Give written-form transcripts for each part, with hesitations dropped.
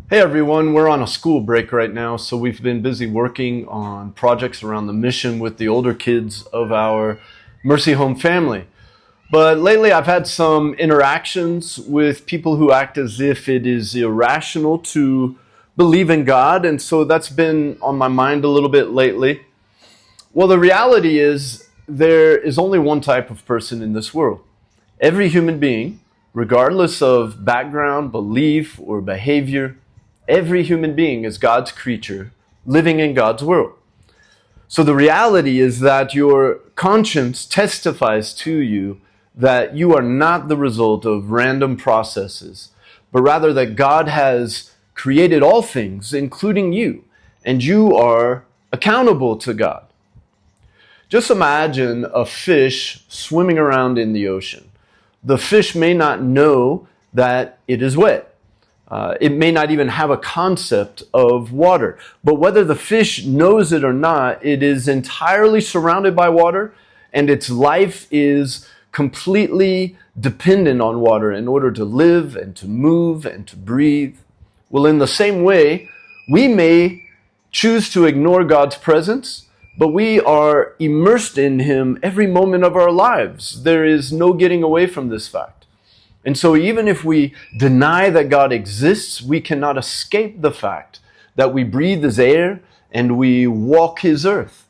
Hey everyone, we're on a school break right now, so we've been busy working on projects around the mission with the older kids of our Mercy Home family. But lately I've had some interactions with people who act as if it is irrational to believe in God, and so that's been on my mind a little bit lately. Well, the reality is there is only one type of person in this world. Every human being, regardless of background, belief, or behavior, every human being is God's creature living in God's world. So the reality is that your conscience testifies to you that you are not the result of random processes, but rather that God has created all things, including you, and you are accountable to God. Just imagine a fish swimming around in the ocean. The fish may not know that it is wet. It may not even have a concept of water. But whether the fish knows it or not, it is entirely surrounded by water, and its life is completely dependent on water in order to live and to move and to breathe. Well, in the same way, we may choose to ignore God's presence, but we are immersed in Him every moment of our lives. There is no getting away from this fact. And so even if we deny that God exists, we cannot escape the fact that we breathe His air and we walk His earth.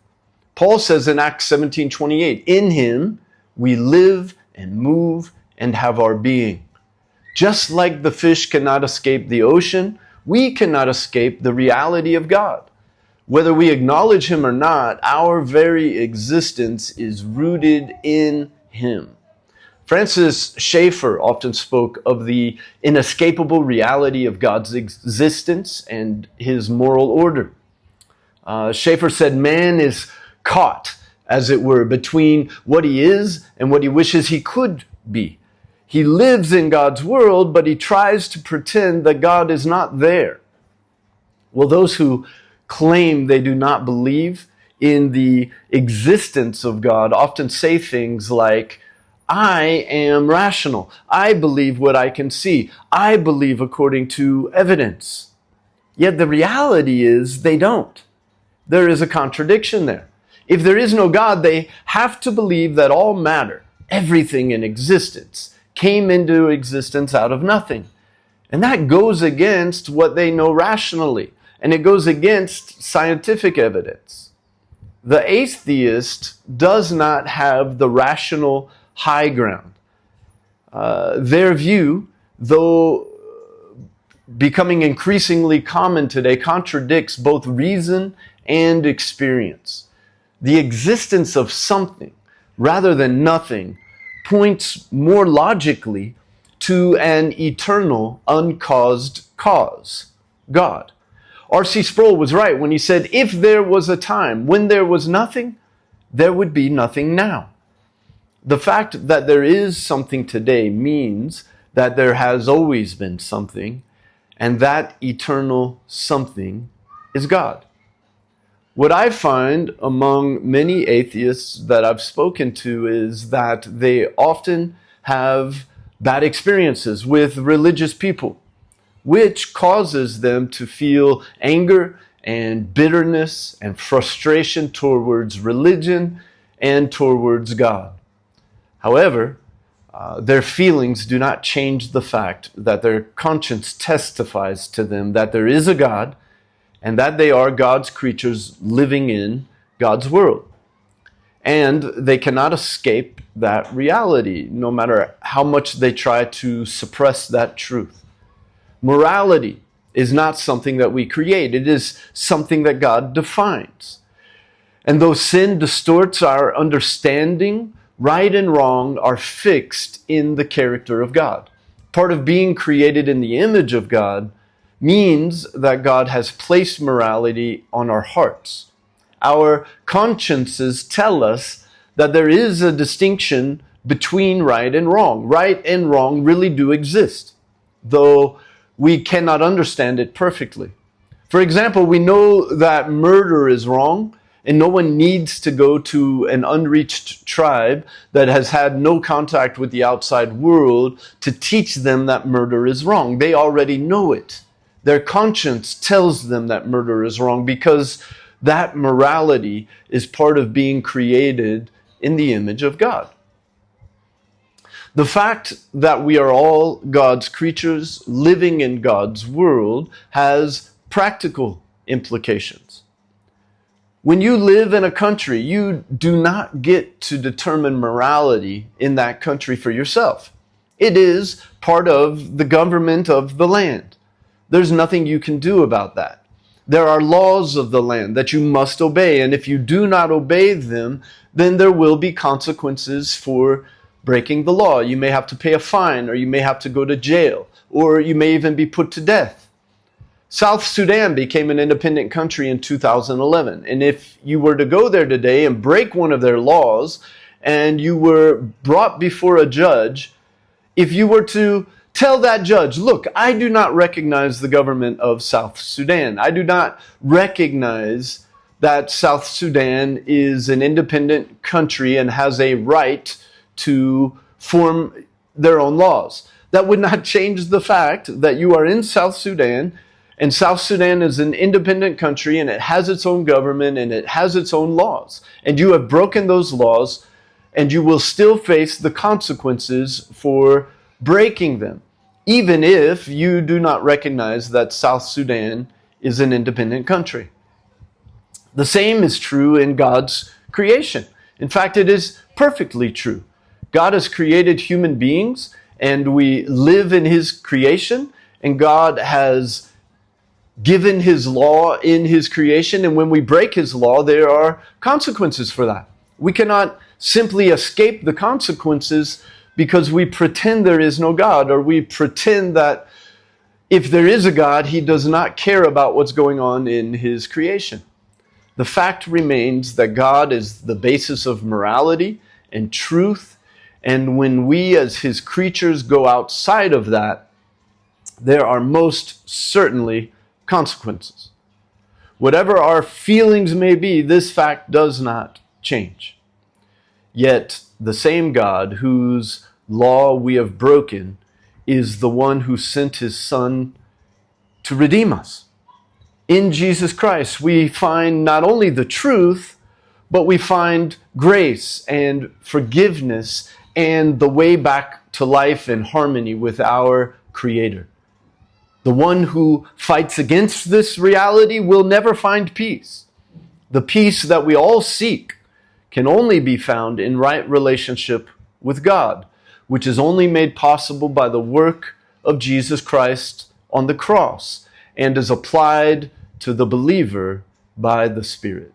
Paul says in Acts 17:28, in Him we live and move and have our being. Just like the fish cannot escape the ocean, we cannot escape the reality of God. Whether we acknowledge Him or not, our very existence is rooted in Him. Francis Schaeffer often spoke of the inescapable reality of God's existence and His moral order. Schaeffer said, man is caught, as it were, between what he is and what he wishes he could be. He lives in God's world, but he tries to pretend that God is not there. Well, those who claim they do not believe in the existence of God often say things like, I am rational. I believe what I can see. I believe according to evidence. Yet the reality is they don't. There is a contradiction there. If there is no God, they have to believe that all matter, everything in existence, came into existence out of nothing. And that goes against what they know rationally, and it goes against scientific evidence. The atheist does not have the rational high ground. Their view, though becoming increasingly common today, contradicts both reason and experience. The existence of something rather than nothing points more logically to an eternal, uncaused cause, God. R.C. Sproul was right when he said, if there was a time when there was nothing, there would be nothing now. The fact that there is something today means that there has always been something, and that eternal something is God. What I find among many atheists that I've spoken to is that they often have bad experiences with religious people, which causes them to feel anger and bitterness and frustration towards religion and towards God. However, their feelings do not change the fact that their conscience testifies to them that there is a God and that they are God's creatures living in God's world. And they cannot escape that reality, no matter how much they try to suppress that truth. Morality is not something that we create. It is something that God defines. And though sin distorts our understanding, right and wrong are fixed in the character of God. Part of being created in the image of God means that God has placed morality on our hearts. Our consciences tell us that there is a distinction between right and wrong. Right and wrong really do exist, though we cannot understand it perfectly. For example, we know that murder is wrong, and no one needs to go to an unreached tribe that has had no contact with the outside world to teach them that murder is wrong. They already know it. Their conscience tells them that murder is wrong because that morality is part of being created in the image of God. The fact that we are all God's creatures living in God's world has practical implications. When you live in a country, you do not get to determine morality in that country for yourself. It is part of the government of the land. There's nothing you can do about that. There are laws of the land that you must obey, and if you do not obey them, then there will be consequences for breaking the law. You may have to pay a fine, or you may have to go to jail, or you may even be put to death. South Sudan became an independent country in 2011, and if you were to go there today and break one of their laws, and you were brought before a judge, if you were to tell that judge, look, I do not recognize the government of South Sudan. I do not recognize that South Sudan is an independent country and has a right to form their own laws. That would not change the fact that you are in South Sudan, and South Sudan is an independent country, and it has its own government, and it has its own laws. And you have broken those laws, and you will still face the consequences for breaking them, even if you do not recognize that South Sudan is an independent country. The same is true in God's creation. In fact, it is perfectly true. God has created human beings, and we live in His creation, and God has given His law in His creation, and when we break His law, there are consequences for that. We cannot simply escape the consequences because we pretend there is no God, or we pretend that if there is a God, He does not care about what's going on in His creation. The fact remains that God is the basis of morality and truth, and when we as His creatures go outside of that, there are most certainly consequences. Whatever our feelings may be, this fact does not change. Yet the same God whose law we have broken is the one who sent His Son to redeem us. In Jesus Christ, we find not only the truth, but we find grace and forgiveness and the way back to life and harmony with our Creator. The one who fights against this reality will never find peace. The peace that we all seek can only be found in right relationship with God, which is only made possible by the work of Jesus Christ on the cross and is applied to the believer by the Spirit.